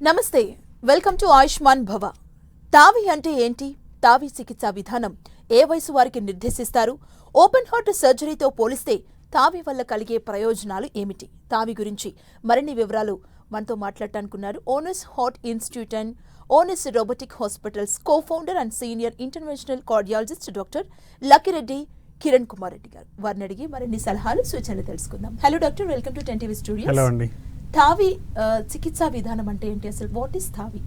నమస్తే, welcome to Ayushman భవ. తావి అంటే ఏంటి? తావి చికిత్సా విధానం ఏ వయసు వారికి నిర్దేశిస్తారు? ఓపెన్ హార్ట్ సర్జరీతో పోలిస్తే తావి వల్ల కలిగే ప్రయోజనాలు ఏమిటి? తావి గురించి మరిన్ని వివరాలు మనతో మాట్లాడటానుకున్నారు Onus heart institute and Onus robotic hospitals co-founder and senior interventional cardiologist doctor Lakkireddy Kiran Kumar Reddy garu. వారిని అడిగి మరిన్ని సలహాలు సూచనలు తెలుసుకుందాం. Hello doctor, welcome to 10 TV studios. Hello అండి. తావి చికిత్సా విధానం అంటే ఏంటి అసలు? What is TAVI?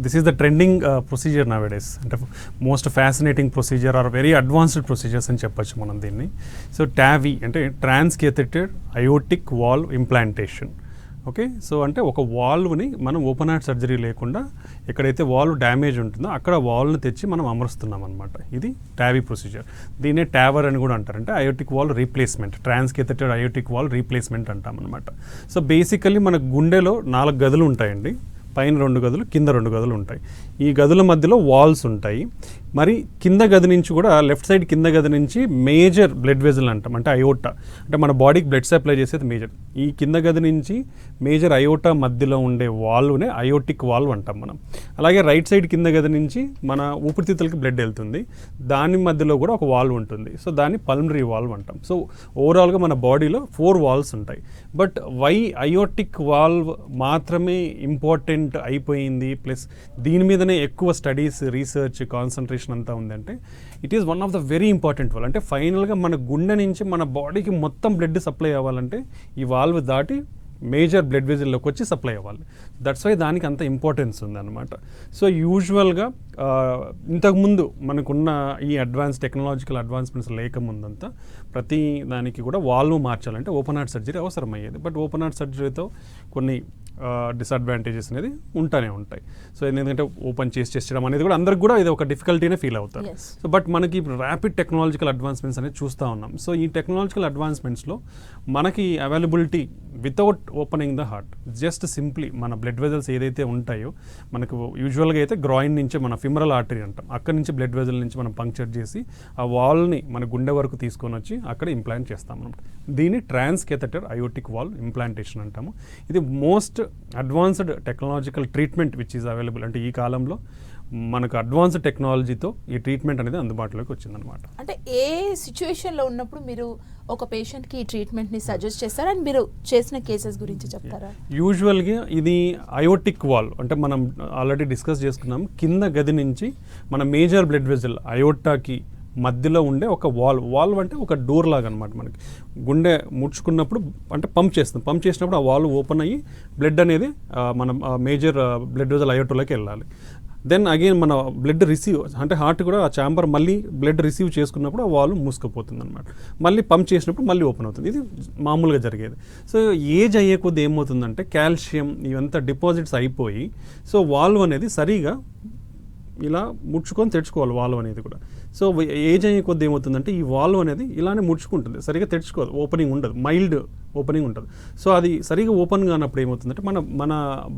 This is the trending procedure nowadays. అంటే most fascinating procedure or very advanced procedures అని చెప్పొచ్చు మనం దీన్ని. సో టావి అంటే transcatheter aortic valve implantation. Okay, so అంటే ఒక వాల్వ్ని మనం ఓపెన్ హార్ట్ సర్జరీ లేకుండా ఎక్కడైతే వాల్వ్ డ్యామేజ్ ఉంటుందో అక్కడ వాల్వ్ని తెచ్చి మనం అమరుస్తున్నాం అనమాట. ఇది టావి ప్రొసీజర్. దీన్నే టావర్ అని కూడా అంటారు. అంటే aortic valve replacement, transcatheter aortic valve replacement అంటాం అనమాట. సో బేసికల్లీ మన గుండెలో 4 గదులు ఉంటాయండి. పైన 2 గదులు, కింద 2 గదులు ఉంటాయి. ఈ గదుల మధ్యలో వాల్స్ ఉంటాయి. మరి కింద గది నుంచి కూడా లెఫ్ట్ సైడ్ కింద గది నుంచి మేజర్ బ్లడ్ వెజల్ అంటాం. అంటే అయోటా, అంటే మన బాడీకి బ్లడ్ సప్లై చేసేది మేజర్. ఈ కింద గది నుంచి మేజర్ అయోటా మధ్యలో ఉండే వాల్వ్నే అయోటిక్ వాల్వ్ అంటాం మనం. అలాగే రైట్ సైడ్ కింద గది నుంచి మన ఊపిరితిత్తులకి బ్లడ్ వెళ్తుంది. దాని మధ్యలో కూడా ఒక వాల్వ్ ఉంటుంది. సో దాన్ని పల్మనరీ వాల్వ్ అంటాం. సో ఓవరాల్గా మన బాడీలో 4 వాల్వ్స్ ఉంటాయి. బట్ వై అయోటిక్ వాల్వ్ మాత్రమే ఇంపార్టెంట్ అయిపోయింది, ప్లస్ దీని మీదనే ఎక్కువ స్టడీస్, రీసెర్చ్, కాన్సన్ట్రేషన్ అంతా ఉందంటే it is one of the very important valve. అంటే ఫైనల్గా మన గుండె నుంచి మన బాడీకి మొత్తం బ్లడ్ సప్లై అవ్వాలంటే ఈ వాల్వ్ దాటి మేజర్ బ్లడ్ వెజల్లోకి వచ్చి సప్లై అవ్వాలి. దట్స్ వై దానికి అంత ఇంపార్టెన్స్ ఉందన్నమాట. సో యూజువల్గా ఇంతకుముందు మనకున్న ఈ టెక్నాలజికల్ అడ్వాన్స్మెంట్స్ లేకముందంతా ప్రతి దానికి కూడా వాల్వ్ మార్చాలంటే ఓపెన్ హార్ట్ సర్జరీ అవసరమయ్యేది. బట్ ఓపెన్ హార్ట్ సర్జరీతో కొన్ని డిసడ్వాంటేజెస్ అనేది ఉంటానే ఉంటాయి. సో ఎందుకంటే ఓపెన్ చేసి చేయడం అనేది కూడా అందరికి కూడా ఇది ఒక డిఫికల్టీనే ఫీల్ అవుతారు. సో బట్ మనకి ర్యాపిడ్ టెక్నాలజికల్ అడ్వాన్స్మెంట్స్ అనేది చూస్తూ ఉన్నాం. సో ఈ టెక్నాలజికల్ అడ్వాన్స్మెంట్స్లో మనకి availability without opening the heart, just simply మన బ్లడ్ వెజల్స్ ఏదైతే ఉంటాయో, మనకు యూజువల్గా అయితే గ్రాయిన్ నుంచి మన ఫిమరల్ ఆర్టరీ అంటాం, అక్కడి నుంచి బ్లడ్ వెజల్ నుంచి మనం పంక్చర్ చేసి ఆ వాల్ని మన గుండె వరకు తీసుకొని వచ్చి అక్కడ ఇంప్లాంట్ చేస్తాం అనమాట. దీన్ని ట్రాన్స్కేథెటెడ్ అయోటిక్ వాల్వ్ ఇంప్లాంటేషన్ అంటాము. ఇది most advanced technological treatment which is available. అంటే ఈ కాలంలో మనకు అడ్వాన్స్డ్ టెక్నాలజీతో ఈ ట్రీట్మెంట్ అనేది అందుబాటులోకి వచ్చిందనమాట. అంటే ఏ సిచ్యువేషన్లో ఉన్నప్పుడు మీరు ఒక పేషెంట్కి ఈ ట్రీట్మెంట్ని సజెస్ట్ చేస్తారా? అండ్ మీరు చేసిన కేసెస్ గురించి చెప్తారా? యూజువల్గా ఇది అయోటిక్ వాల్వ్ అంటే మనం ఆల్రెడీ డిస్కస్ చేసుకున్నాం. కింద గది నుంచి మన మేజర్ బ్లడ్ వెజల్ అయోటాకి మధ్యలో ఉండే ఒక వాల్వ్ అంటే ఒక డోర్ లాగా అనమాట. మనకి గుండె ముడుచుకున్నప్పుడు అంటే పంప్ చేసినప్పుడు ఆ వాల్వ్ ఓపెన్ అయ్యి బ్లడ్ అనేది మన మేజర్ బ్లడ్ వెజల్ అయోటోలోకి వెళ్ళాలి. దెన్ అగైన్ మన బ్లడ్ రిసీవ్ అంటే హార్ట్ కూడా ఆ ఛాంబర్ మళ్ళీ బ్లడ్ రిసీవ్ చేసుకున్నప్పుడు ఆ వాల్వ్ మూసుకుపోతుంది అనమాట. మళ్ళీ పంప్ చేసినప్పుడు మళ్ళీ ఓపెన్ అవుతుంది. ఇది మామూలుగా జరిగేది. సో ఏజ్ అయ్యే కొద్ది ఏమవుతుందంటే కాల్షియం ఇవంతా డిపాజిట్స్ అయిపోయి సో వాల్వ్ అనేది సరిగా ఇలా ముడుచుకొని తెరుచుకోవాలి వాల్వ్ అనేది కూడా. సో ఏజ్ అయ్యే కొద్ది ఏమవుతుందంటే ఈ వాల్వ్ అనేది ఇలానే ముడుచుకుంటుంది, సరిగా తెరుచుకోదు, ఓపెనింగ్ ఉండదు, మైల్డ్ ఓపెనింగ్ ఉంటుంది. సో అది సరిగా ఓపెన్ కానప్పుడు ఏమవుతుందంటే మన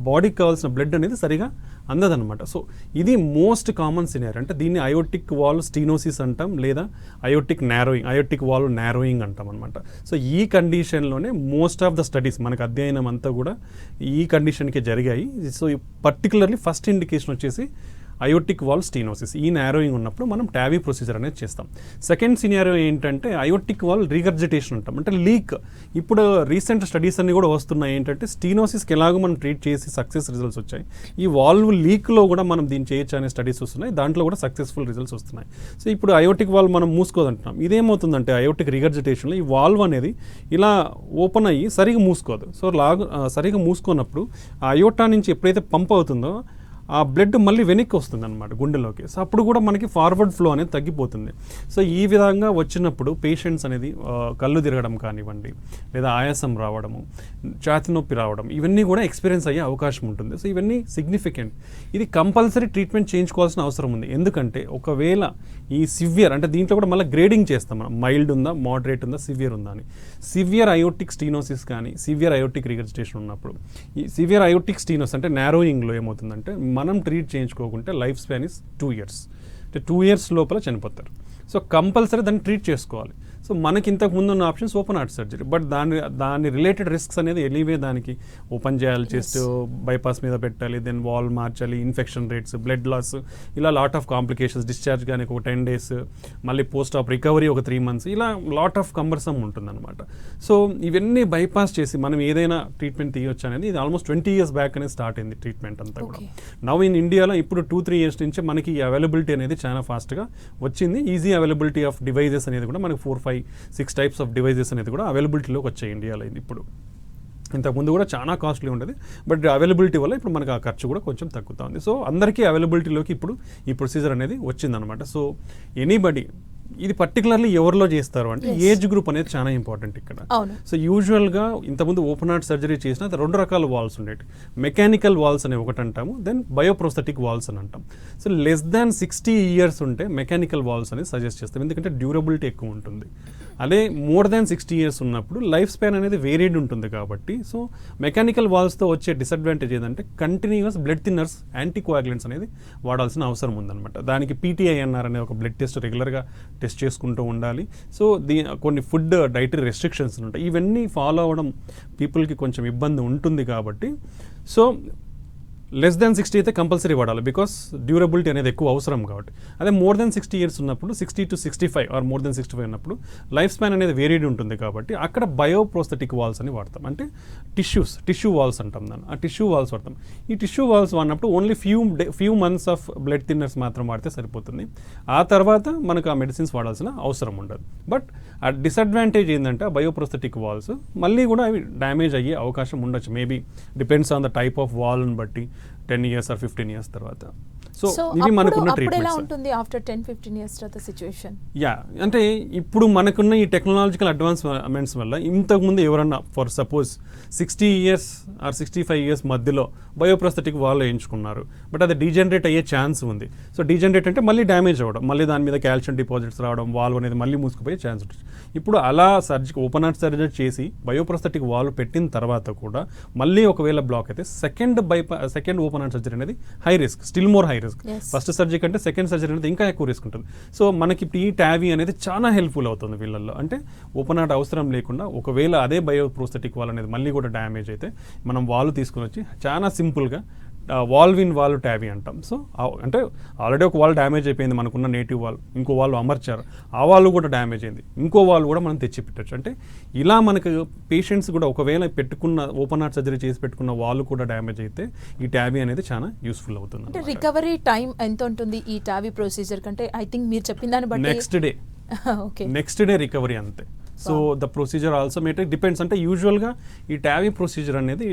బాడీకి కావాల్సిన బ్లడ్ అనేది సరిగా అందదనమాట. సో ఇది మోస్ట్ కామన్ సినారియో. అంటే దీన్ని అయోటిక్ వాల్వ్ స్టీనోసిస్ అంటాం, లేదా అయోటిక్ వాల్వ్ నారోయింగ్ అంటాం అనమాట. సో ఈ కండిషన్లోనే మోస్ట్ ఆఫ్ ద స్టడీస్ మనకు అధ్యయనం అంతా కూడా ఈ కండిషన్కే జరిగాయి. సో పర్టికులర్లీ ఫస్ట్ ఇండికేషన్ వచ్చేసి అయోటిక్ వాల్వ్ స్టీనోసిస్. ఈ నారోయింగ్ ఉన్నప్పుడు మనం టావి ప్రొసీజర్ అనేది చేస్తాం. సెకండ్ సినారియో ఏంటంటే అయోటిక్ వాల్వ్ రీగర్జిటేషన్ అంటాం, అంటే లీక్. ఇప్పుడు రీసెంట్ స్టడీస్ అన్ని కూడా వస్తున్నాయి ఏంటంటే స్టీనోసిస్కి ఎలాగో మనం ట్రీట్ చేసి సక్సెస్ రిజల్ట్స్ వచ్చాయి, ఈ వాల్వ్ లీక్లో కూడా మనం దీన్ని చేయొచ్చు అనే స్టడీస్ వస్తున్నాయి. దాంట్లో కూడా సక్సెస్ఫుల్ రిజల్ట్స్ వస్తున్నాయి. సో ఇప్పుడు అయోటిక్ వాల్వ్ మనం మూసుకోదంటున్నాం. ఇదేమవుతుందంటే అయోటిక్ రీగర్జిటేషన్లో ఈ వాల్వ్ అనేది ఇలా ఓపెన్ అయ్యి సరిగా మూసుకోదు. సో సరిగా మూసుకున్నప్పుడు ఆ అయోటా నుంచి ఎప్పుడైతే పంప్ అవుతుందో ఆ బ్లడ్ మళ్ళీ వెనక్కి వస్తుంది అనమాట గుండెలోకి. సో అప్పుడు కూడా మనకి ఫార్వర్డ్ ఫ్లో అనేది తగ్గిపోతుంది. సో ఈ విధంగా వచ్చినప్పుడు పేషెంట్స్ అనేది కళ్ళు తిరగడం కానివ్వండి, లేదా ఆయాసం రావడము, ఛాతీ నొప్పి రావడం, ఇవన్నీ కూడా ఎక్స్పీరియన్స్ అయ్యే అవకాశం ఉంటుంది. సో ఇవన్నీ సిగ్నిఫికెంట్. ఇది కంపల్సరీ ట్రీట్మెంట్ చేయించుకోవాల్సిన అవసరం ఉంది. ఎందుకంటే ఒకవేళ ఈ సివియర్ అంటే దీంట్లో కూడా మళ్ళీ గ్రేడింగ్ చేస్తాం మనం, మైల్డ్ ఉందా, మోడరేట్ ఉందా, సివియర్ ఉందా అని. సివియర్ అయోటిక్ స్టీనోసిస్ కానీ సివియర్ అయోటిక్ రిగర్జిటేషన్ ఉన్నప్పుడు ఈ సివియర్ అయోటిక్ స్టీనోస్ అంటే నారోయింగ్లో ఏమవుతుందంటే మనం ట్రీట్ చేయించుకోకుంటే లైఫ్ స్పాన్ ఇస్ 2 years. అంటే 2 years లోపల చనిపోతారు. సో కంపల్సరీ దాన్ని ట్రీట్ చేసుకోవాలి. సో మనకి ఇంతకు ముందు ఉన్న options open heart surgery, but దాని రిలేటెడ్ రిస్క్స్ అనేది ఎనీవే దానికి ఓపెన్ చేయాలి, చెస్ట్ బైపాస్ మీద పెట్టాలి, దెన్ వాల్ మార్చాలి, ఇన్ఫెక్షన్ రేట్స్, బ్లడ్ లాస్, ఇలా లాట్ ఆఫ్ కాంప్లికేషన్స్, డిశ్చార్జ్ కానీ ఒక 10 days, మళ్ళీ పోస్ట్ ఆప్ రికవరీ ఒక 3 months, ఇలా లాట్ ఆఫ్ కంబర్సమ్ ఉంటుందన్నమాట. సో ఇవన్నీ బైపాస్ చేసి మనం ఏదైనా ట్రీట్మెంట్ తీయొచ్చు అనేది ఇది ఆల్మోస్ట్ 20 years బ్యాక్ అనేది స్టార్ట్ అయింది ట్రీట్మెంట్ అంతా కూడా. నవ్ ఇన్ ఇండియాలో ఇప్పుడు 2-3 years నుంచి మనకి అవైలబిలిటీ అనేది చాలా ఫాస్ట్గా వచ్చింది. ఈజీ అవైలబిలిటీ ఆఫ్ డివైజెస్ అనేది కూడా మనకి 4-5-6 types ఆఫ్ డివైజెస్ అనేది కూడా అవైలబిలిటీలోకి వచ్చాయి ఇండియాలో ఇప్పుడు. ఇంతకుముందు కూడా చాలా కాస్ట్లీ ఉండేది, బట్ అవైలబిలిటీ వల్ల ఇప్పుడు మనకు ఆ ఖర్చు కూడా కొంచెం తగ్గుతూ ఉంది. సో అందరికీ అవైలబిలిటీలోకి ఇప్పుడు ఈ ప్రొసీజర్ అనేది వచ్చిందనమాట. సో ఎనీబడి ఇది పర్టికులర్లీ ఎవరిలో చేస్తారు అంటే ఏజ్ గ్రూప్ అనేది చాలా ఇంపార్టెంట్ ఇక్కడ. సో యూజువల్గా ఇంతకుముందు ఓపెన్ హార్ట్ సర్జరీ చేసిన 2 రకాల వాల్స్ ఉండేవి. మెకానికల్ వాల్స్ అనే ఒకటి అంటాము, దెన్ బయోప్రోస్థెటిక్ వాల్స్ అని అంటాం. సో లెస్ దాన్ 60 years ఉంటే మెకానికల్ వాల్స్ అనేది సజెస్ట్ చేస్తాం, ఎందుకంటే డ్యూరబిలిటీ ఎక్కువ ఉంటుంది. అదే మోర్ దాన్ 60 years ఉన్నప్పుడు లైఫ్ స్పాన్ అనేది వేరియడ్ ఉంటుంది కాబట్టి. సో మెకానికల్ వాల్స్తో వచ్చే డిసడ్వాంటేజ్ ఏంటంటే కంటిన్యూస్ బ్లడ్ థిన్నర్స్, యాంటీకోయాగులెంట్స్ అనేది వాడాల్సిన అవసరం ఉందన్నమాట. దానికి PTINR అనే ఒక బ్లడ్ టెస్ట్ రెగ్యులర్గా టెస్ట్ చేసుకుంటూ ఉండాలి. సో కొన్ని ఫుడ్ డైటరీ రెస్ట్రిక్షన్స్ ఉంటాయి, ఇవన్నీ ఫాలో అవ్వడం పీపుల్కి కొంచెం ఇబ్బంది ఉంటుంది కాబట్టి. సో లెస్ దాన్ 60 అయితే కంపల్సరీ వాడాలి, బికాస్ డ్యూరబిలిటీ అనేది ఎక్కువ అవసరం కాబట్టి. అదే మోర్ దాన్ 60 years ఉన్నప్పుడు 60 to 65 ఆర్ మోర్ దాన్ 65 ఉన్నప్పుడు లైఫ్ స్పాన్ అనేది వేరియడ్ ఉంటుంది కాబట్టి అక్కడ బయోప్రోస్థెటిక్ వాల్స్ అని వాడతాం. అంటే టిష్యూ వాల్స్ అంటాం దాన్ని. ఆ టిష్యూ వాల్స్ వాడతాం. ఈ టిష్యూ వాల్స్ వాడినప్పుడు only few months of blood thinners మాత్రం వాడితే సరిపోతుంది. ఆ తర్వాత మనకు ఆ మెడిసిన్స్ వాడాల్సిన అవసరం ఉండదు. బట్ ఆ డిసడ్వాంటేజ్ ఏంటంటే ఆ బయోప్రోస్థెటిక్ వాల్స్ మళ్ళీ కూడా అవి డ్యామేజ్ అయ్యే అవకాశం ఉండొచ్చు. Maybe depends on the type of వాల్ని బట్టి 10 years or 15 years తర్వాత. సో ఇవి మనకున్న ట్రీట్మెంట్స్. యా, అంటే ఇప్పుడు మనకున్న ఈ టెక్నాలజికల్ అడ్వాన్స్మెంట్స్ వల్ల ఇంతకుముందు ఎవరన్నా for suppose 60 years or 65 years మధ్యలో బయోప్రోస్థెటిక్ వాల్ వేయించుకున్నారు, బట్ అది డీజనరేట్ అయ్యే ఛాన్స్ ఉంది. సో డీజనరేట్ అంటే మళ్ళీ డ్యామేజ్ అవ్వడం, మళ్ళీ దాని మీద కాల్షియం డిపాజిట్స్ రావడం, వాల్వ్ అనేది మళ్ళీ మూసుకుపోయే ఛాన్స్ ఉంటుంది. ఇప్పుడు అలా ఓపెన్ హార్ట్ సర్జరీ చేసి బయోప్రోస్థెటిక్ వాల్వ్ పెట్టిన తర్వాత కూడా మళ్ళీ ఒకవేళ బ్లాక్ అయితే సెకండ్ ఓపెన్ హార్ట్ సర్జరీ అనేది high risk, still more high risk. First surgery కంటే సెకండ్ సర్జరీ అనేది ఇంకా ఎక్కువ రిస్క్ ఉంటుంది. సో మనకి ఈ TAVI అనేది చాలా హెల్ప్ఫుల్ అవుతుంది వీళ్ళల్లో. అంటే ఓపెన్ హార్ట్ అవసరం లేకుండా ఒకవేళ అదే బయోప్రోస్థెటిక్ వాల్ అనేది మళ్ళీ కూడా డ్యామేజ్ అయితే మనం వాల్ తీసుకుని వచ్చి చాలా సింపుల్గా వాల్వ్ ఇన్ వాల్వ్ TAVI అంటాం. సో అంటే ఆల్రెడీ ఒక వాల్ డ్యామేజ్ అయిపోయింది మనకున్న నేటివ్ వాల్, ఇంకో వాళ్ళు అమర్చారు, ఆ వాళ్ళు కూడా డ్యామేజ్ అయింది, ఇంకో వాళ్ళు కూడా మనం తెచ్చి పెట్టచ్చు. అంటే ఇలా మనకు పేషెంట్స్ కూడా ఒకవేళ పెట్టుకున్న ఓపెన్ హార్ట్ సర్జరీ చేసి పెట్టుకున్న వాళ్ళు కూడా డ్యామేజ్ అయితే ఈ TAVI అనేది చాలా యూస్ఫుల్ అవుతుంది. అంటే రికవరీ టైం ఎంత ఉంటుంది ఈ TAVI ప్రొసీజర్ కంటే? ఐ థింక్ మీరు చెప్పిన దాన్ని బట్టి నెక్స్ట్ డే రికవరీ అంతే. So the procedure also depends. అంటే యూజువల్గా ఈ TAVI ప్రొసీజర్ అనేది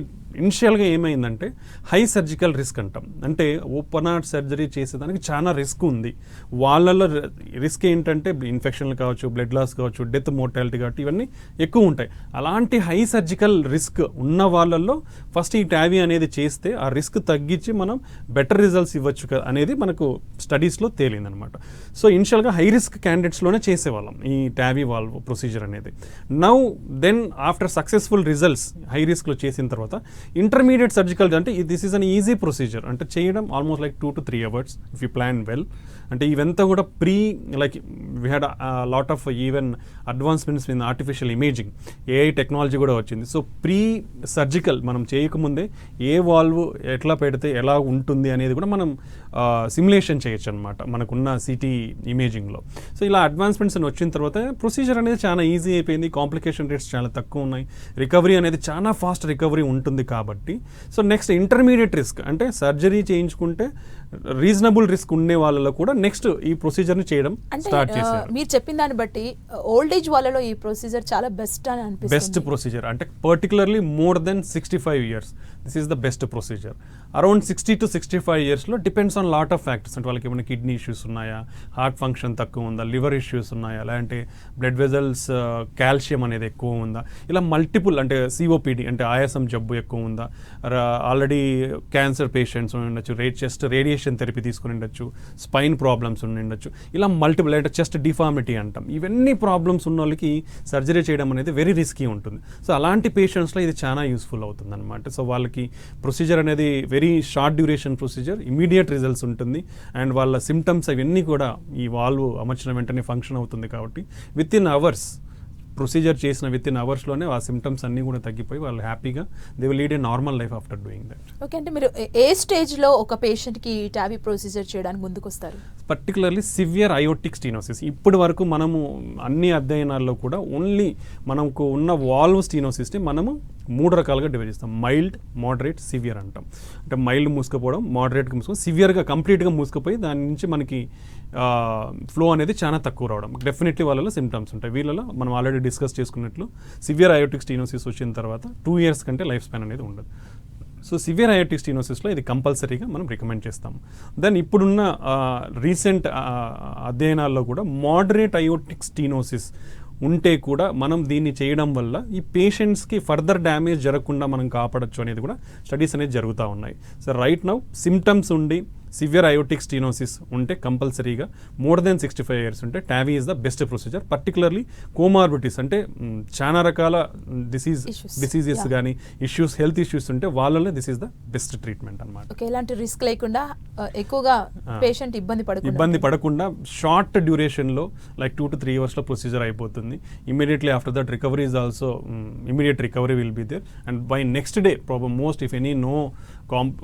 ఇనిషియల్గా ఏమైందంటే హై సర్జికల్ రిస్క్ అంటాం. అంటే ఓపెన్ హార్ట్ సర్జరీ చేసేదానికి చాలా రిస్క్ ఉంది. వాళ్ళలో రిస్క్ ఏంటంటే ఇన్ఫెక్షన్లు కావచ్చు, బ్లడ్ లాస్ కావచ్చు, డెత్ మోర్టాలిటీ కావచ్చు, ఇవన్నీ ఎక్కువ ఉంటాయి. అలాంటి హై సర్జికల్ రిస్క్ ఉన్న వాళ్ళల్లో ఫస్ట్ ఈ TAVI అనేది చేస్తే ఆ రిస్క్ తగ్గించి మనం బెటర్ రిజల్ట్స్ ఇవ్వచ్చు అనేది మనకు స్టడీస్లో తేలిందనమాట. సో ఇనిషియల్గా హై రిస్క్ క్యాండిడేట్స్లోనే చేసేవాళ్ళం ఈ TAVI వాల్వ్ ప్రొసీజర్ అనేది. Now then after successful results high రిస్క్లో చేసిన తర్వాత ఇంటర్మీడియట్ సర్జికల్ అంటే this is an easy procedure. అంటే చేయడం almost like 2 to 3 hours if you plan well. అంటే ఇవంతా కూడా like we had lot of even advancements in artificial imaging, AI technology కూడా వచ్చింది. సో సర్జికల్ మనం చేయకముందే ఏ వాల్వ్ ఎట్లా పెడితే ఎలా ఉంటుంది అనేది కూడా మనం సిమ్యులేషన్ చేయొచ్చు అనమాట మనకున్న CT ఇమేజింగ్లో. సో ఇలా అడ్వాన్స్మెంట్స్ అని వచ్చిన తర్వాత ప్రొసీజర్ అనేది చాలా ఈజీ అయిపోయింది, కాంప్లికేషన్ రేట్స్ చాలా తక్కువ ఉన్నాయి, రికవరీ అనేది చాలా ఫాస్ట్ రికవరీ ఉంటుంది కాబట్టి. సో నెక్స్ట్ ఇంటర్మీడియట్ రిస్క్ అంటే సర్జరీ చేయించుకుంటే రీజనబుల్ రిస్క్ ఉండే వాళ్ళలో కూడా నెక్స్ట్ ఈ ప్రొసీజర్ని చేయడం స్టార్ట్ చేశారు. మీరు చెప్పిన దాన్ని బట్టి ఓల్డ్ ఏజ్ వాళ్ళలో ఈ ప్రొసీజర్ చాలా బెస్ట్ అని అనిపిస్తుంది. బెస్ట్ ప్రొసీజర్ అంటే particularly more than 65 years this is the best procedure. Around 60 to 65 yearsలో depends on lot of factors. అంటే వాళ్ళకి ఏమైనా కిడ్నీ ఇష్యూస్ ఉన్నాయా, హార్ట్ ఫంక్షన్ తక్కువ ఉందా, లివర్ ఇష్యూస్ ఉన్నాయా, లేదంటే బ్లడ్ వెజల్స్ కాల్షియం అనేది ఎక్కువ ఉందా, ఇలా మల్టిపుల్ అంటే COPD అంటే ఆయాసం జబ్బు ఎక్కువ ఉందా, ఆల్రెడీ క్యాన్సర్ పేషెంట్స్ ఉండొచ్చు, చెస్ట్ రేడియేషన్ రిలాక్సేషన్ థెరపీ తీసుకుని ఉండొచ్చు, స్పైన్ ప్రాబ్లమ్స్ ఉండొచ్చు, ఇలా మల్టిపుల్ అంటే చెస్ట్ డిఫార్మిటీ అంటాం. ఇవన్నీ ప్రాబ్లమ్స్ ఉన్న వాళ్ళకి సర్జరీ చేయడం అనేది వెరీ రిస్కీ ఉంటుంది. సో అలాంటి పేషెంట్స్లో ఇది చాలా యూస్ఫుల్ అవుతుంది అనమాట. సో వాళ్ళకి ప్రొసీజర్ అనేది very short duration procedure, immediate results ఉంటుంది. అండ్ వాళ్ళ సిమ్టమ్స్ అవన్నీ కూడా ఈ వాల్వ్ అమర్చిన వెంటనే ఫంక్షన్ అవుతుంది కాబట్టి విత్ ఇన్ అవర్స్ ప్రొసీజర్ చేసిన విత్ ఇన్ అవర్స్లోనే ఆ సిమ్టమ్స్ అన్నీ కూడా తగ్గిపోయి వాళ్ళు హ్యాపీగా they will lead a normal life after doing that. Okay, అంటే మీరు ఏ స్టేజ్లో ఒక పేషెంట్కి టావీ ప్రొసీజర్ చేయడానికి ముందుకు వస్తారు? Particularly severe aortic stenosis. ఇప్పటి వరకు మనము అన్ని అధ్యయనాల్లో కూడా ఓన్లీ మనకు ఉన్న వాల్వ్ స్టీనోసిస్ని మనము 3 రకాలుగా డివైడ్ చేస్తాం. మైల్డ్, మోడరేట్, సివియర్ అంటాం. అంటే మైల్డ్ మూసుకుపోవడం, మోడరేట్గా మూసుకొని, సివియర్గా కంప్లీట్గా మూసుకుపోయి దాని నుంచి మనకి ఫ్లో అనేది చాలా తక్కువ రావడం. డెఫినెట్లీ వాళ్ళలో సిమ్టమ్స్ ఉంటాయి. వీళ్ళలో మనం ఆల్రెడీ డిస్కస్ చేసుకున్నట్లు సివియర్ అయోటిక్ స్టీనోసిస్ వచ్చిన తర్వాత 2 years కంటే లైఫ్ స్పాన్ అనేది ఉండదు. సో సివియర్ అయోటిక్ స్టీనోసిస్లో ఇది కంపల్సరీగా మనం రికమెండ్ చేస్తాం. దెన్ ఇప్పుడున్న రీసెంట్ అధ్యయనాల్లో కూడా మోడరేట్ అయోటిక్ స్టీనోసిస్ ఉంటే కూడా మనం దీన్ని చేయడం వల్ల ఈ పేషెంట్స్కి ఫర్దర్ డ్యామేజ్ జరగకుండా మనం కాపాడచ్చు అనేది కూడా స్టడీస్ అనేది జరుగుతూ ఉన్నాయి. సో రైట్ నౌ సిమ్టమ్స్ ఉండి సివియర్ అయోటిక్ స్టీనోసిస్ ఉంటే కంపల్సరీగా మోర్ దెన్ 65 years ఉంటే Tavy is the best procedure. Particularly comorbidities అంటే చాలా రకాల డిసీజెస్ కానీ ఇష్యూస్, హెల్త్ ఇష్యూస్ ఉంటే వాళ్ళలో this is the best treatment అనమాట. ఓకే, ఎలాంటి రిస్క్ లేకుండా ఎక్కువగా పేషెంట్ ఇబ్బంది పడకుండా షార్ట్ డ్యూరేషన్లో లైక్ 2 to 3 yearsలో ప్రొసీజర్ అయిపోతుంది. Immediately after that recovery is also immediate recovery will be there. And by next day problem most if any no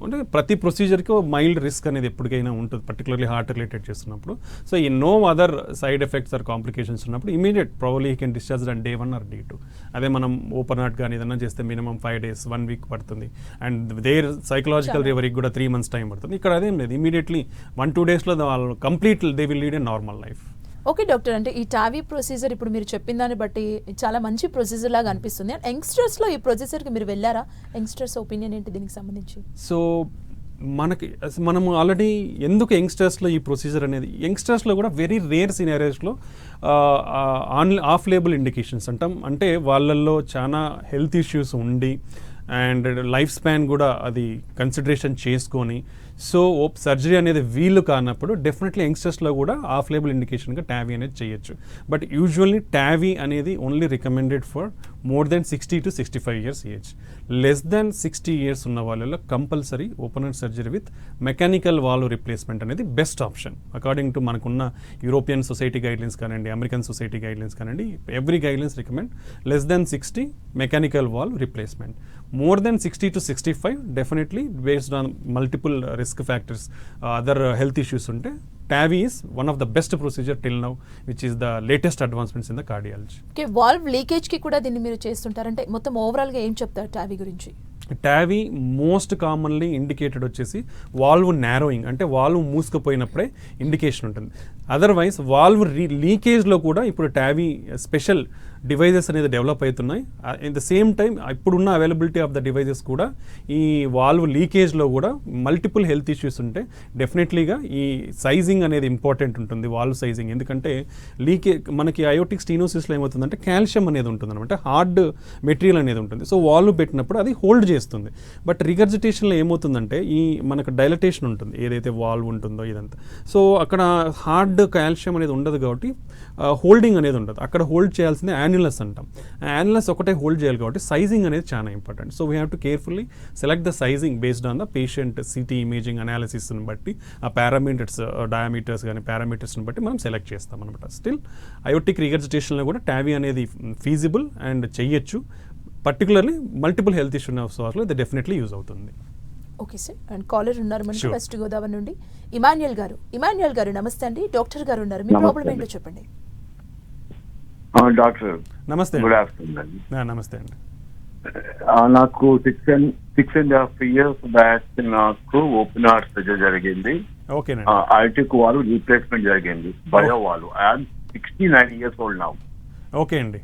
అంటే ప్రతి ప్రొసీజర్కి మైల్డ్ రిస్క్ అనేది ఎప్పటికైనా ఉంటుంది, పర్టికులర్లీ హార్ట్ రిలేటెడ్ చేస్తున్నప్పుడు. సో ఈ no other side effects or complications ఉన్నప్పుడు immediate probably he can discharge on day 1 or day 2. అదే మనం ఓపెన్ హార్ట్ కానీ ఏదైనా చేస్తే మినిమం 5 days, 1 week పడుతుంది. అండ్ దేర్ సైకలాజికల్ రికవరీకి కూడా 3 months టైం పడుతుంది. ఇక్కడ అదేం లేదు, ఇమీడియట్లీ 1-2 daysలో వాళ్ళు complete they will lead a normal life. Okay doctor, అంటే ఈ టావీ ప్రొసీజర్ ఇప్పుడు మీరు చెప్పిన దాన్ని బట్టి చాలా మంచి ప్రొసీజర్ లాగా అనిపిస్తుంది. అండ్ యంగ్స్టర్స్లో ఈ ప్రొసీజర్కి మీరు వెళ్ళారా? యంగ్స్టర్స్ ఒపీనియన్ ఏంటి దీనికి సంబంధించి? సో మనము ఆల్రెడీ ఎందుకు యంగ్స్టర్స్లో ఈ ప్రొసీజర్ అనేది, యంగ్స్టర్స్లో కూడా వెరీ రేర్ సినారియోస్లో ఆఫ్ లేబుల్ ఇండికేషన్స్ అంటాం. అంటే వాళ్ళల్లో చాలా హెల్త్ ఇష్యూస్ ఉండి అండ్ లైఫ్ స్పాన్ కూడా అది కన్సిడరేషన్ చేసుకొని సో సర్జరీ అనేది వీలు కానప్పుడు డెఫినెట్లీ యంగ్స్టర్స్లో కూడా ఆఫ్ లేబుల్ ఇండికేషన్గా టావీ అనేది చేయొచ్చు. బట్ యూజువల్లీ టావీ అనేది only recommended for more than 60 to 65 years age. Less than 60 years ఉన్న వాళ్ళలో compulsory open heart surgery with mechanical valve replacement అనేది బెస్ట్ ఆప్షన్ అకార్డింగ్ టు మనకున్న యూరోపియన్ సొసైటీ గైడ్లైన్స్ కానివ్వండి, American society guidelines కానివ్వండి, every guidelines recommend less than 60 mechanical valve replacement. More than 60 to 65 definitely based on multiple risk factors, other health issues ఉంటే Tavy is one of the best procedure till now which is the latest advancements in the cardiology. Okay, valve లీకేజ్కి కూడా దీన్ని మీరు చేస్తుంటారంటే మొత్తం ఓవరాల్గా ఏం చెప్తారు Tavy గురించి? టావీ మోస్ట్ కామన్లీ ఇండికేటెడ్ వచ్చేసి వాల్వ్ నారోయింగ్, అంటే వాల్వ్ మూసుకుపోయినప్పుడే ఇండికేషన్ ఉంటుంది. అదర్వైజ్ వాల్వ్ లీకేజ్లో కూడా ఇప్పుడు టావీ స్పెషల్ డివైజెస్ అనేది డెవలప్ అవుతున్నాయి. ఇన్ ద సేమ్ టైం ఇప్పుడున్న అవైలబిలిటీ ఆఫ్ ద డివైజెస్ కూడా ఈ వాల్వ్ లీకేజ్లో కూడా మల్టిపుల్ హెల్త్ ఇష్యూస్ ఉంటే డెఫినెట్లీగా ఈ సైజింగ్ అనేది ఇంపార్టెంట్ ఉంటుంది, వాల్వ్ సైజింగ్. ఎందుకంటే మనకి అయోటిక్ స్టీనోసిస్లో ఏమవుతుందంటే కాల్షియం అనేది ఉంటుంది అనమాట, హార్డ్ మెటీరియల్ అనేది ఉంటుంది. సో వాల్వ్ పెట్టినప్పుడు అది హోల్డ్ చేస్తుంది. బట్ రిగర్జిటేషన్లో ఏమవుతుందంటే ఈ మనకు డైలటేషన్ ఉంటుంది, ఏదైతే వాల్వ్ ఉంటుందో ఇదంతా. సో అక్కడ హార్డ్ కాల్షియం అనేది ఉండదు కాబట్టి హోల్డింగ్ అనేది ఉండదు. అక్కడ హోల్డ్ చేయాల్సింది యాన్యులస్ అంటాం. యాన్యులస్ ఒకటే హోల్డ్ చేయాలి కాబట్టి సైజింగ్ అనేది చాలా important. So we have to carefully select the sizing based on the patient CT imaging అనాలిసిస్ని బట్టి ఆ పారామీటర్స్, డయామీటర్స్ కానీ పారామీటర్స్ని బట్టి మనం సెలెక్ట్ చేస్తాం అనమాట. స్టిల్ అయోటిక్ రిగర్జిటేషన్లో కూడా టావీ అనేది ఫీజిబుల్ అండ్ చెయ్యొచ్చు. పర్టికులర్లీ మల్టిపుల్ హెల్త్ ఇష్యూ వాటిలో ఇది డెఫినెట్లీ యూజ్ అవుతుంది. ఓకే సార్, అండ్ కాలర్ ఉన్నారు మనకి వెస్ట్ గోదావరి నుండి, ఇమాన్యుయల్ గారు నమస్తే అండి. డాక్టర్ గారు ఉన్నారు, మీ ప్రాబ్లం ఏంటో చెప్పండి. డాక్టర్ నమస్తే. గుడ్ ఆఫ్టర్నూన్ అండి. నమస్తే అండి. నాకు 6.5 years బ్యాక్ నాకు ఓపెన్ హార్ట్ సర్జరీ జరిగింది. ఓకేనండి. అయోటిక్ వాల్వ్ రీప్లేస్మెంట్ జరిగింది, bio valve. I'm 69 years old now. Okay అండి.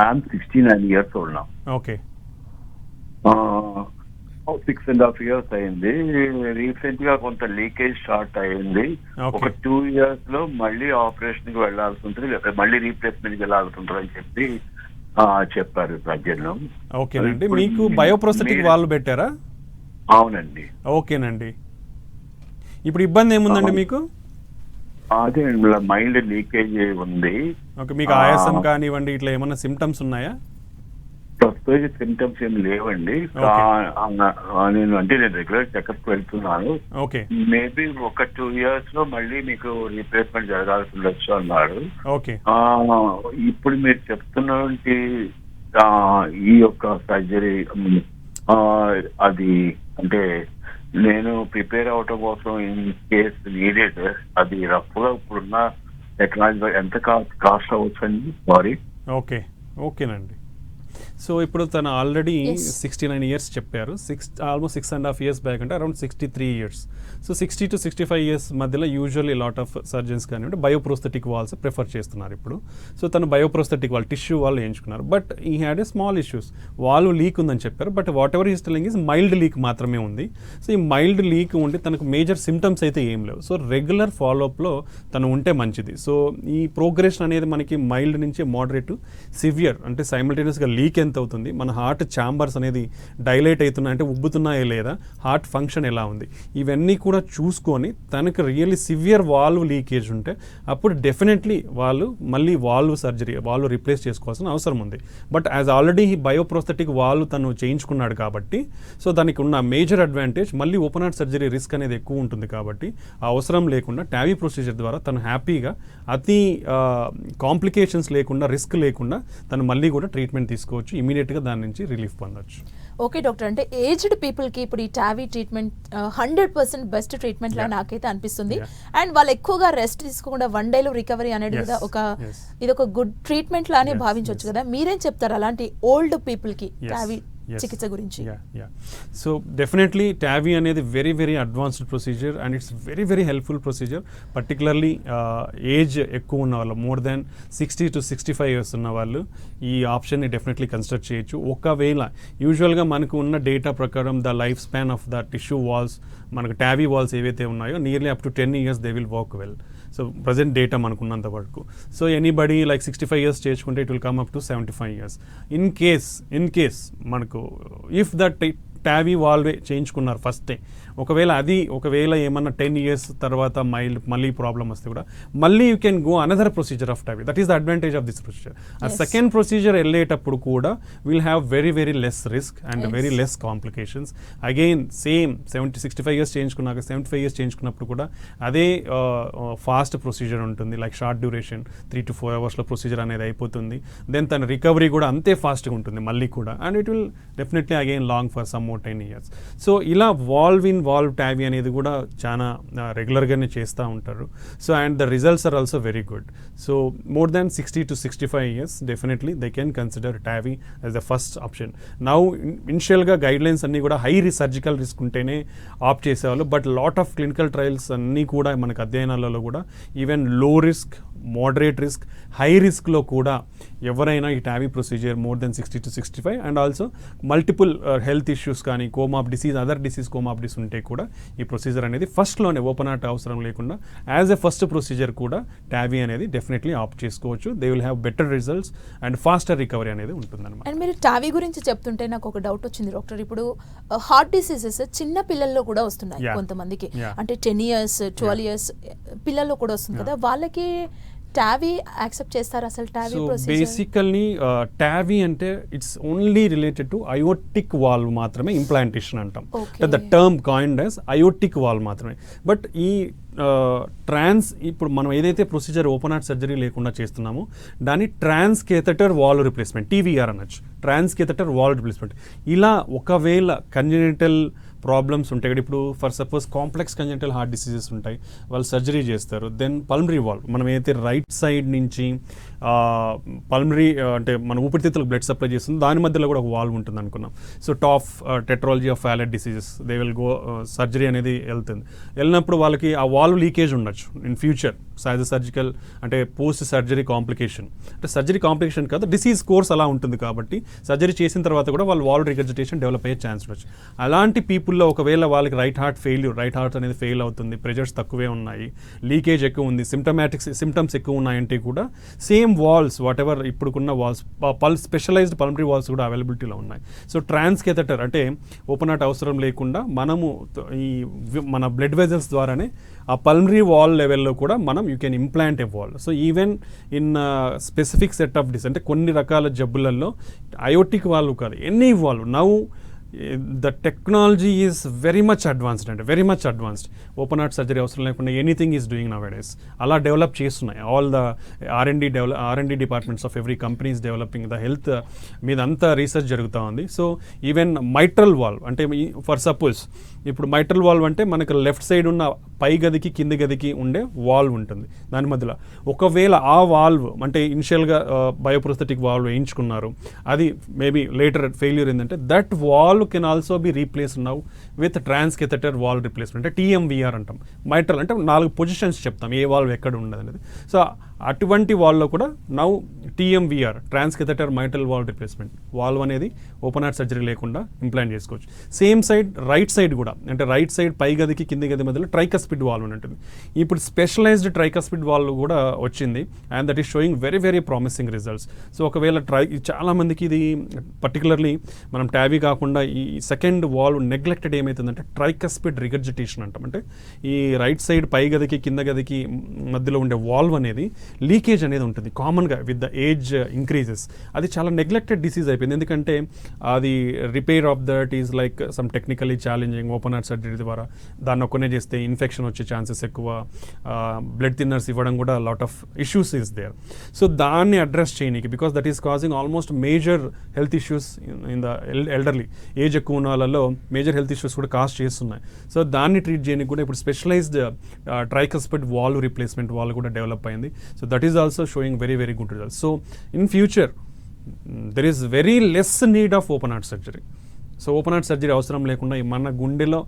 I'm 69 years old now. Okay. 6.5 years అయింది. రీసెంట్ గా కొంత లీకేజ్ స్టార్ట్ అయింది. ఒక 2 years లో మళ్ళీ ఆపరేషన్ కి వెళ్లాల్సి ఉంటుంది, మళ్ళీ రీప్లేస్మెంట్ కి వెళ్లాల్సి ఉంటుంది అని చెప్పి చెప్పారు సర్జన్. ఓకేనండి. మీకు బయోప్రోస్థెటిక్ వాల్వ్ పెట్టారా? అవునండి. ఓకేనండి. ఇప్పుడు ఇబ్బంది ఏముందండి మీకు? అదే మైల్డ్ లీకేజ్ ఉంది. ఓకే, మీకు ఆయాసం కానివ్వండి ఇట్లా ఏమన్నా సిమ్టమ్స్ ఉన్నాయా? ప్రస్తుతం సిమ్టమ్స్ ఏమి లేవండి. నేను రెగ్యులర్ చెకప్ వెళ్తున్నాను. ఓకే, మేబీ ఒక 2 years లో మళ్ళీ మీకు రీప్లేస్మెంట్ జరగాల్సి ఉండొచ్చు అన్నారు. ఓకే. ఇప్పుడు మీరు చెప్తున్నటువంటి ఈ యొక్క సర్జరీ అది అంటే నేను ప్రిపేర్ అవటం కోసం ఇన్ కేస్ నీడెడ్, అది రఫ్ గా ఇప్పుడున్న టెక్నాలజీ ఎంత కాస్ట్ అవ్వచ్చు అండి? సారీ. ఓకే, ఓకేనండి. సో ఇప్పుడు తను ఆల్రెడీ 69 years చెప్పారు. ఆల్మోస్ట్ 6.5 years బ్యాక్ అంటే around 63 years. So 60 to 65 years మధ్యలో యూజువల్లీ లాట్ ఆఫ్ సర్జన్స్ కానివ్వండి బయోప్రోస్థెటిక్ వాల్స్ ప్రిఫర్ చేస్తున్నారు ఇప్పుడు. సో తను బయోప్రోస్థెటిక్ వాల్ టిష్యూ వాళ్ళు ఎంచుకున్నారు. బట్ ఈ had a small issues, wall leak ఉందని చెప్పారు. But what ever is telling is mild leak మాత్రమే ఉంది. సో ఈ మైల్డ్ లీక్ ఉండి తనకు మేజర్ సిమ్టమ్స్ అయితే ఏం లేవు. సో రెగ్యులర్ ఫాలోఅప్లో తను ఉంటే మంచిది. సో ఈ ప్రోగ్రెషన్ అనేది మనకి మైల్డ్ నుంచి మోడరేట్ సివియర్ అంటే సైమల్టేనియస్గా లీక్ ఎంత అవుతుంది, మన హార్ట్ ఛాంబర్స్ అనేది డైలేట్ అవుతున్నాయి అంటే ఉబ్బుతున్నాయా లేదా, హార్ట్ ఫంక్షన్ ఎలా ఉంది, ఇవన్నీ కూడా చూసుకొని తనకు రియల్లీ సివియర్ వాల్వ్ లీకేజ్ ఉంటే అప్పుడు డెఫినెట్లీ వాళ్ళు మళ్ళీ వాల్వ్ సర్జరీ వాల్వ్ రిప్లేస్ చేసుకోవాల్సిన అవసరం ఉంది. బట్ యాజ్ ఆల్రెడీ బయోప్రోస్థెటిక్ వాల్వ్ తను చేయించుకున్నాడు కాబట్టి సో దానికి ఉన్న మేజర్ అడ్వాంటేజ్ మళ్ళీ ఓపెన్ హార్ట్ సర్జరీ రిస్క్ అనేది ఎక్కువ ఉంటుంది కాబట్టి ఆ అవసరం లేకుండా టావీ ప్రొసీజర్ ద్వారా తను హ్యాపీగా అతి కాంప్లికేషన్స్ లేకుండా రిస్క్ లేకుండా తను మళ్ళీ కూడా ట్రీట్మెంట్ తీసుకోవచ్చు, ఇమీడియట్గా దాని నుంచి రిలీఫ్ పొందొచ్చు. ఓకే డాక్టర్, అంటే ఏజ్డ్ పీపుల్కి ఇప్పుడు ఈ టావీ ట్రీట్మెంట్ 100% బెస్ట్ ట్రీట్మెంట్ లా నాకైతే అనిపిస్తుంది. అండ్ వాళ్ళు ఎక్కువగా రెస్ట్ తీసుకోకుండా 1 day రికవరీ అనేది కూడా ఇది ఒక గుడ్ ట్రీట్మెంట్ లానే భావించవచ్చు కదా. మీరేం చెప్తారు అలాంటి ఓల్డ్ పీపుల్కి టావీ చికిత్స గురించి? సో డెఫినెట్లీ టావీ అనేది very very advanced procedure and it's very very helpful procedure. Particularly age ఎక్కువ ఉన్న వాళ్ళు మోర్ దాన్ 60 to 65 years ఉన్న వాళ్ళు ఈ ఆప్షన్ని డెఫినెట్లీ కన్సిడర్ చేయొచ్చు. ఒకవేళ యూజువల్గా మనకు ఉన్న డేటా ప్రకారం the life span of the tissue valves మనకు టావీ వాల్స్ ఏవైతే ఉన్నాయో nearly up to 10 years they will work well. So present data మనకున్నంత వరకు. సో ఎనీబడి లైక్ 65 years చేసుకుంటే it will come up to 75 years. In case మనకు if that TAVI వాల్వే చేయించుకున్నారు ఫస్టే, ఒకవేళ ఏమన్నా 10 years తర్వాత మళ్ళీ ప్రాబ్లమ్ వస్తే కూడా మళ్ళీ you can go another procedure of Tavy. That is the advantage of this procedure. ఆ సెకండ్ ప్రొసీజర్ వెళ్ళేటప్పుడు కూడా will have very very less risk and very less complications. Again same 65 years చేయించుకున్నాక 75 years చేయించుకున్నప్పుడు కూడా అదే fast procedure ఉంటుంది. Like short duration 3 to 4 hours procedure అనేది అయిపోతుంది. Then తన recovery కూడా అంతే ఫాస్ట్గా ఉంటుంది మళ్ళీ కూడా. And it will definitely again long for some more 10 years. So ఇలా వాల్వ్ టావీ అనేది కూడా చాలా రెగ్యులర్గానే చేస్తూ ఉంటారు. So and the results are also very good. So more than 60 to 65 years definitely they can consider TAVI as the first option. Now ఇనిషియల్గా guidelines అన్నీ కూడా హై సర్జికల్ రిస్క్ ఉంటేనే ఆప్ట్ చేసేవాళ్ళు. But lot of clinical trials అన్నీ కూడా మనకు అధ్యయనాలలో కూడా ఈవెన్ లో రిస్క్, మోడరేట్ రిస్క్, హై రిస్క్లో కూడా ఎవరైనా ఈ Tavy procedure more than 60 to 65 and also multiple health issues కానీ కోమార్బిడిటీస్ అదర్ డిసీజ్ కోమార్బిడిటీస్ ఉంటే కూడా ఈ ప్రొసీజర్ అనేది ఫస్ట్లోనే ఓపెన్ హార్ట్ అవసరం లేకుండా యాజ్ ఎ ఫస్ట్ ప్రొసీజర్ కూడా టావీ అనేది డెఫినెట్లీ ఆప్ట్ చేసుకోవచ్చు. They will have better results and faster recovery అనేది ఉంటుందన్నమాట. అండ్ మీరు టావీ గురించి చెప్తుంటే నాకు ఒక డౌట్ వచ్చింది డాక్టర్. ఇప్పుడు హార్ట్ డిసీజెస్ చిన్న పిల్లల్లో కూడా వస్తున్నాయి కొంతమందికి, అంటే 10 years 12 years పిల్లల్లో కూడా వస్తుంది కదా, వాళ్ళకి టావీ యాక్సెప్ట్ చేస్తారు అసలు టావీ ప్రొసీజర్? బేసికల్లీ టావీ అంటే it's only related to aortic valve మాత్రమే ఇంప్లాంటేషన్ అంటాం. The term coined as aortic valve మాత్రమే. బట్ ఈ ఇప్పుడు మనం ఏదైతే ప్రొసీజర్ ఓపెన్ హార్ట్ సర్జరీ లేకుండా చేస్తున్నామో దాన్ని ట్రాన్స్ కేథెటర్ వాల్వ్ రిప్లేస్మెంట్, TVR అనొచ్చు. ట్రాన్స్ కేథెటర్ వాల్వ్ రిప్లేస్మెంట్. ఇలా ఒకవేళ కంజెనిటల్ ప్రాబ్లమ్స్ ఉంటాయి కదా, ఇప్పుడు for suppose complex congenital heart diseases ఉంటాయి, వాళ్ళు సర్జరీ చేస్తారు. దెన్ పల్మరీ వాల్వ్, మనం ఏదైతే రైట్ సైడ్ నుంచి పల్మరీ అంటే మన ఊపిరితిత్తులకు బ్లడ్ సప్లై చేస్తుంది, దాని మధ్యలో కూడా ఒక వాల్వ్ ఉంటుంది అనుకున్నాం. So top tetralogy of Fallot diseases they will go surgery అనేది వెళ్ళినప్పుడు వాళ్ళకి ఆ వాల్వ్ లీకేజ్ ఉండొచ్చు ఇన్ ఫ్యూచర్ యాజ్ సర్జికల్ అంటే పోస్ట్ సర్జరీ కాంప్లికేషన్. అంటే సర్జరీ కాంప్లికేషన్ కాదు, డిసీజ్ కోర్స్ అలా ఉంటుంది కాబట్టి సర్జరీ చేసిన తర్వాత కూడా వాళ్ళు వాల్వ్ రిగర్జిటేషన్ డెవలప్ అయ్యే ఛాన్స్ ఉండొచ్చు. అలాంటి పీపుల్లో ఒకవేళ వాళ్ళకి రైట్ హార్ట్ అనేది ఫెయిల్ అవుతుంది, ప్రెజర్స్ తక్కువే ఉన్నాయి, లీకేజ్ ఎక్కువ ఉంది, సిమ్టమ్స్ ఎక్కువ ఉన్నాయంటే కూడా same some walls what ever ఇప్పుడున్న వాల్స్ స్పెషలైజ్డ్ పల్మనరీ వాల్స్ కూడా అవైలబిలిటీలో ఉన్నాయి. సో ట్రాన్స్ కేథెటర్ అంటే ఓపెన్ హార్ట్ అవసరం లేకుండా మనము మన బ్లడ్ వెజల్స్ ద్వారానే ఆ పల్మనరీ వాల్ లెవెల్లో కూడా మనం you can implant a valve. So even in specific set of dis అంటే కొన్ని రకాల జబ్బులలో అయోటిక్ వాల్వ్ కాదు, any valve now the technology is very much advanced and very much advanced. Open heart surgery అవసరం లేకుండా ఎనీథింగ్ ఈస్ డూయింగ్ nowadays. అలా డెవలప్ చేస్తున్నాయి. All the R&D departments of every company is developing the health మీద అంతా research జరుగుతూ ఉంది. So even mitral valve అంటే for suppose ఇప్పుడు మైట్రల్ వాల్వ్ అంటే మనకు లెఫ్ట్ సైడ్ ఉన్న పై గదికి కింది గదికి ఉండే వాల్వ్ ఉంటుంది దాని మధ్యలో. ఒకవేళ ఆ వాల్వ్ అంటే ఇనిషియల్గా బయోప్రోస్థెటిక్ వాల్వ్ వేయించుకున్నారు, అది మేబీ లేటర్ ఫెయిల్యూర్ ఏంటంటే that valve can also be replace now with transcatheter valve replacement అంటే TMVR అంటాం. మైట్రల్ అంటే 4 పొజిషన్స్ చెప్తాం ఏ వాల్వ్ ఎక్కడ ఉండదు అనేది. సో అటువంటి వాల్లో కూడా నౌ TMVR ట్రాన్స్ కేథెటర్ మైట్రల్ వాల్వ్ రీప్లేస్మెంట్ వాల్వ్ అనేది ఓపెన్ హార్ట్ సర్జరీ లేకుండా ఇంప్లాంట్ చేసుకోవచ్చు. సేమ్ సైడ్ రైట్ సైడ్ కూడా అంటే రైట్ సైడ్ పై గదికి కింది గది మధ్యలో ట్రైకస్పిడ్ వాల్వ్ అని ఉంటుంది. ఇప్పుడు స్పెషలైజ్డ్ ట్రైకస్పిడ్ వాల్వ్ కూడా వచ్చింది and that is showing very very promising results. So ఒకవేళ చాలామందికి ఇది పర్టికులర్లీ మనం ట్యావీ కాకుండా ఈ సెకండ్ వాల్వ్ నెగ్లెక్టెడ్ ఏమవుతుందంటే ట్రైకస్పిడ్ రిగర్జిటేషన్ అంటాం. అంటే ఈ రైట్ సైడ్ పై గదికి కింద గదికి మధ్యలో ఉండే వాల్వ్ అనేది లీకేజ్ అనేది ఉంటుంది కామన్గా విత్ ద ఏజ్ ఇంక్రీజెస్. అది చాలా నెగ్లెక్టెడ్ డిసీజ్ అయిపోయింది, ఎందుకంటే అది repair of that is like some technically challenging. Open heart surgery ద్వారా దాన్ని ఒక్కనే చేస్తే ఇన్ఫెక్షన్ వచ్చే ఛాన్సెస్ ఎక్కువ, బ్లడ్ థిన్నర్స్ ఇవ్వడం కూడా lot of issues is there. So దాన్ని అడ్రస్ చేయనీకి because that is causing almost major health issues in the elderly age ఎక్కువ ఉన్న వాళ్ళలో మేజర్ హెల్త్ ఇష్యూస్ కూడా కాజ్ చేస్తున్నాయి. సో దాన్ని ట్రీట్ చేయడానికి కూడా ఇప్పుడు specialized tricuspid valve replacement valve కూడా డెవలప్ అయింది. So that is also showing very very good results. So in future there is very less need of open heart surgery. So open heart surgery అవసరం లేకుండా మన గుండెలో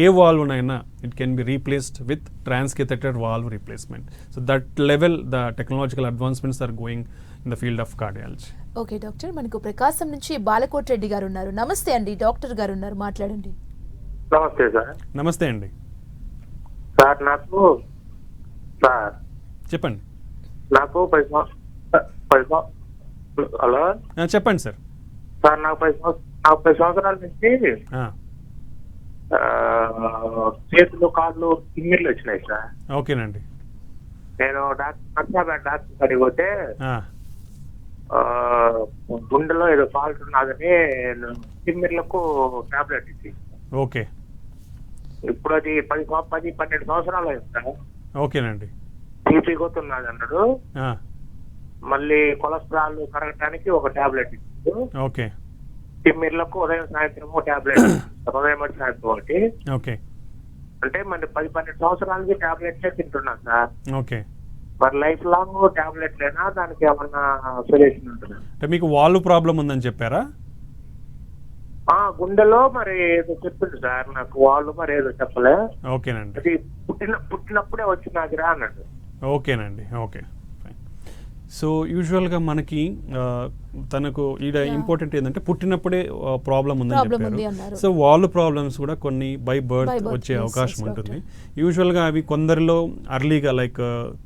ఏ వాల్వ్నైనా it can be replaced with transcatheter valve replacement. So that level the technological advancements are going in the field of cardiology. Okay doctor, మనకు ప్రకాశం నుంచి బాలకోట్ రెడ్డి గారు ఉన్నారు. నమస్తే అండి, డాక్టర్ గారు ఉన్నారు, మాట్లాడండి. నమస్తే సార్. నమస్తే అండి. సార్ నాకు సార్ చెప్పండి. నాకు 10 హలో చెప్పండి సార్. సార్ నాకు 10 సంవత్సరాల నుంచి చేతులు కాళ్ళు తిమ్మిర్లు వచ్చినాయి సార్. ఓకేనండి. నేను డాక్టర్ కాడికి పోతే గుండెలో ఏదో ఫాల్ట్ ఉన్నదని తిమ్మిర్లకు టాబ్లెట్ ఇచ్చి. ఓకే. ఇప్పుడు అది 10-12 సంవత్సరాలు అయింది సార్. ఓకేనండి. బీపీ కొట్టున్నది అన్నాడు. మళ్ళీ కొలెస్ట్రాల్ కరగటానికి ఒక టాబ్లెట్ ఇచ్చాడు. ఓకే. తిమ్మిర్లకు ఉదయం సాయంత్రం టాబ్లెట్, ఉదయం సాయంత్రం ఒకటి. ఓకే. అంటే మరి 10-12 సంవత్సరాలకి టాబ్లెట్లే తింటున్నా సార్. ఓకే. మరి లైఫ్ లాంగ్ టాబ్లెట్లేనా, దానికి ఏమన్నా సొల్యూషన్ ఉంటుందా? అంటే మీకు వాల్వ్ ప్రాబ్లం ఉందని చెప్పారా? గుండెలో మరి ఏదో చెప్పింది సార్ నాకు, వాళ్ళు మరి ఏదో చెప్పలే. ఓకేనండి. అది పుట్టినప్పుడే వచ్చినది రా అన్నాడు. ఓకేనండి. ఓకే. సో యూజువల్గా మనకి తనకు ఈడ ఇంపార్టెంట్ ఏంటంటే పుట్టినప్పుడే ప్రాబ్లం ఉందని చెప్పారు. సో వాల్వ్ ప్రాబ్లమ్స్ కూడా కొన్ని బై బర్త్ వచ్చే అవకాశం ఉంటుంది. యూజువల్గా అవి కొందరిలో అర్లీగా లైక్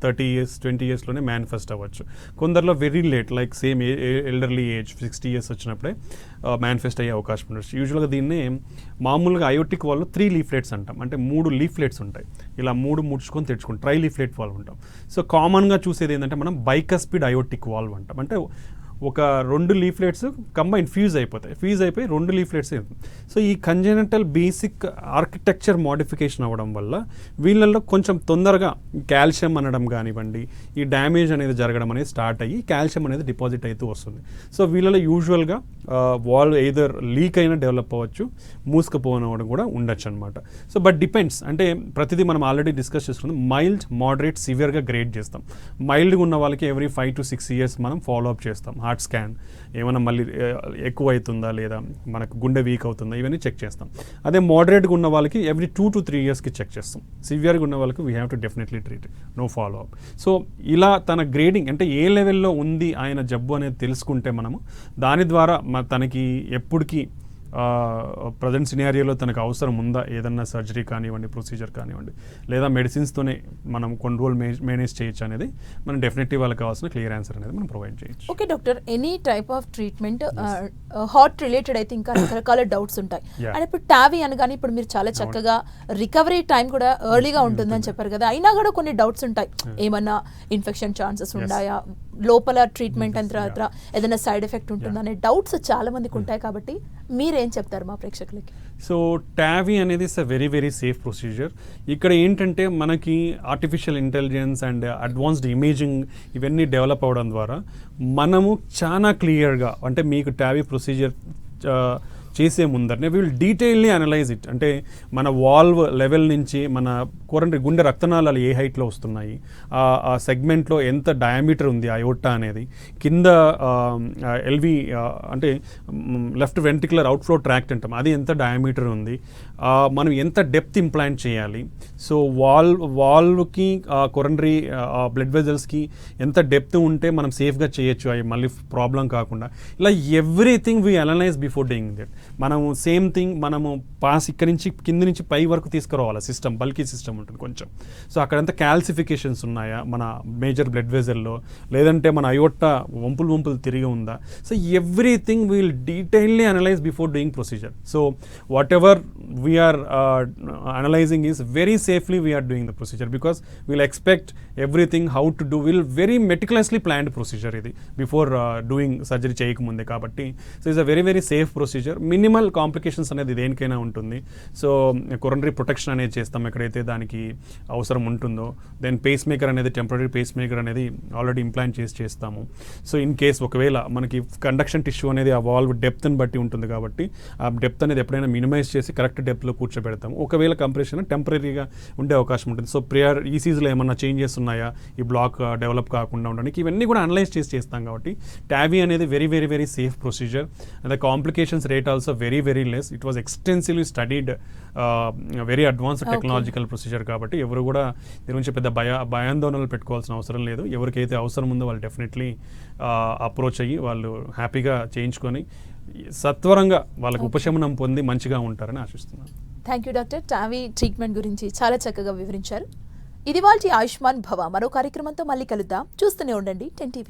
30 years 20 yearsలోనే మేనిఫెస్ట్ అవ్వచ్చు. కొందరిలో very late like same elderly age 60 years వచ్చినప్పుడే మేనిఫెస్ట్ అయ్యే అవకాశం ఉంటుంది. యూజువల్గా దీన్ని మామూలుగా అయోటిక్ వాల్వ్ 3 leaflets అంటాం. అంటే 3 leaflets ఉంటాయి, ఇలా 3 ముడుచుకొని తెచ్చుకుంటాం, ట్రై లీఫ్లెట్ వాల్వ్ ఉంటాం. సో కామన్గా చూసేది ఏంటంటే మనం బైకస్పిడ్ అయోటిక్ వాల్వ్ అంటాం. అంటే ఒక 2 leaflets కంబైన్ ఫ్యూజ్ అయిపోతాయి, ఫ్యూజ్ అయిపోయి 2 leaflets. సో ఈ కంజెనిటల్ బేసిక్ ఆర్కిటెక్చర్ మోడిఫికేషన్ అవ్వడం వల్ల వీళ్ళల్లో కొంచెం తొందరగా కాల్షియం అనడం కానివ్వండి, ఈ డ్యామేజ్ అనేది జరగడం అనేది స్టార్ట్ అయ్యి కాల్షియం అనేది డిపాజిట్ అవుతూ వస్తుంది. సో వీళ్ళలో యూజువల్గా వాల్వ్ ఎయిదర్ లీక్ అయినా డెవలప్ అవ్వచ్చు, మూసుకుపోవడం కూడా ఉండొచ్చు అనమాట. సో బట్ డిపెండ్స్, అంటే ప్రతిదీ మనం ఆల్రెడీ డిస్కస్ చేసుకున్నాం. మైల్డ్, మోడరేట్, సివియర్గా గ్రేడ్ చేస్తాం. మైల్డ్గా ఉన్న వాళ్ళకి ఎవ్రీ 5 to 6 years మనం ఫాలో అప్ చేస్తాం. హార్ట్ స్కాన్ ఏమైనా మళ్ళీ ఎక్కువ అవుతుందా లేదా, మనకు గుండె వీక్ అవుతుందా, ఇవన్నీ చెక్ చేస్తాం. అదే మోడరేట్గా ఉన్న వాళ్ళకి ఎవ్రీ 2 to 3 yearsకి చెక్ చేస్తాం. సివియర్గా ఉన్న వాళ్ళకి we have to definitely treat, no follow up. So ఇలా తన గ్రేడింగ్ అంటే ఏ లెవెల్లో ఉంది ఆయన జబ్బు అనేది తెలుసుకుంటే మనము దాని ద్వారా తనకి ఎప్పటికీ ప్రజెంట్ సినారియోలో తనకు అవసరం ఉందా, ఏదన్నా సర్జరీ కానివ్వండి, ప్రొసీజర్ కానివ్వండి, లేదా మెడిసిన్స్తోనే మనం కొన్ని రోజులు మేనేజ్ చేయొచ్చు అనేది మనం డెఫినెట్లీ వాళ్ళకి కావాల్సిన క్లియర్ ఆన్సర్ అనేది మనం ప్రొవైడ్ చేయొచ్చు. Okay doctor, any type of treatment heart related అయితే ఇంకా రకరకాల డౌట్స్ ఉంటాయి. Yeah. అండ్ ఇప్పుడు టావీ అనగానే ఇప్పుడు మీరు చాలా చక్కగా రికవరీ టైం కూడా ఎర్లీగా ఉంటుందని చెప్పారు కదా, అయినా కూడా కొన్ని డౌట్స్ ఉంటాయి. ఏమన్నా ఇన్ఫెక్షన్ ఛాన్సెస్ ఉన్నాయా, లోపల ట్రీట్మెంట్ అయిన తర్వాత ఏదైనా సైడ్ ఎఫెక్ట్ ఉంటుందా అనే డౌట్స్ చాలా మందికి ఉంటాయి. కాబట్టి మీరేం చెప్తారు మా ప్రేక్షకులకి? సో టావీ అనేది is a very very safe procedure. ఇక్కడ ఏంటంటే మనకి artificial intelligence and advanced imaging ఇవన్నీ డెవలప్ అవ్వడం ద్వారా మనము చాలా క్లియర్గా, అంటే మీకు టావీ ప్రొసీజర్ చేసే ముందరనే we will detailly analyse it. అంటే మన వాల్వ్ లెవెల్ నుంచి మన గుండె రక్తనాళాలు ఏ హైట్లో వస్తున్నాయి, ఆ సెగ్మెంట్లో ఎంత డయామీటర్ ఉంది అయోటా అనేది, కింద ఎల్వి అంటే లెఫ్ట్ వెంట్రికులర్ అవుట్ఫ్లో ట్రాక్ట్ అంటాం, అది ఎంత డయామీటర్ ఉంది, మనం ఎంత డెప్త్ ఇంప్లాంట్ చేయాలి, సో వాల్వ్కి కొరండరీ బ్లడ్ వెజల్స్కి ఎంత డెప్త్ ఉంటే మనం సేఫ్గా చేయొచ్చు, అవి మళ్ళీ ప్రాబ్లం కాకుండా, ఇలా everything we analyse before doing that. మనము సేమ్ థింగ్ మనము ఇక్కడ నుంచి కింద నుంచి పై వరకు తీసుకురావాలి, సిస్టమ్ బల్కీ సిస్టమ్ ఉంటుంది కొంచెం. సో అక్కడంతా క్యాల్సిఫికేషన్స్ ఉన్నాయా మన మేజర్ బ్లడ్ వెజల్లో, లేదంటే మన అయోటా వంపులు తిరిగి ఉందా, so everything will detailly analyse before doing procedure. So whatever we are analysing is very safely we are doing the procedure, because we'll expect everything how to do, will very meticulously planned procedure ఇది before doing surgery చేయకముందే. కాబట్టి so it's a very very safe procedure. Minimal complications అనేది దేనికైనా ఉంటుంది. So కొరండరీ protection అనేది చేస్తాం ఎక్కడైతే దానికి అవసరం ఉంటుందో. దెన్ పేస్ మేకర్ అనేది, టెంపరరీ పేస్ మేకర్ అనేది ఆల్రెడీ ఇంప్లాంట్ చేస్తాము. సో ఇన్ కేస్ ఒకవేళ మనకి కండక్షన్ టిష్యూ అనేది ఆ వాల్వ్ డెప్త్ని బట్టి ఉంటుంది కాబట్టి ఆ డెప్త్ అనేది ఎప్పుడైనా మినిమైజ్ చేసి కరెక్ట్ డెప్త్లో కూర్చోబెడతాము. ఒకవేళ కంప్రెషన్ టెంపరీగా ఉండే అవకాశం ఉంటుంది. సో ప్రియర్ ఈసీజీలో ఏమన్నా చేంజెస్ ఉన్నాయా, ఈ బ్లాక్ డెవలప్ కాకుండా ఉండడానికి, ఇవన్నీ కూడా అనలైజ్ చేస్తాం. కాబట్టి టావీ అనేది very very very safe procedure. And the complications rate also very very less. It was extensively studied, very advanced technological procedure. కాబట్టి ఎవరు కూడా దీని గురించి పెద్ద భయాందోళనలు పెట్టుకోవాల్సిన అవసరం లేదు. ఎవరికైతే అవసరం ఉందో వాళ్ళు డెఫినెట్లీ అప్రోచ్ అయ్యి వాళ్ళు హ్యాపీగా చేయించుకొని సత్వరంగా వాళ్ళకు ఉపశమనం పొంది మంచిగా ఉంటారని ఆశిస్తున్నాను. Thank you doctor. Tavy treatment గురించి చాలా చక్కగా వివరించారు. ఇది వాళ్ళ ఆయుష్మాన్ భవ. మరో కార్యక్రమంతో మళ్ళీ కలుద్దాం. చూస్తూనే ఉండండి 10 TV.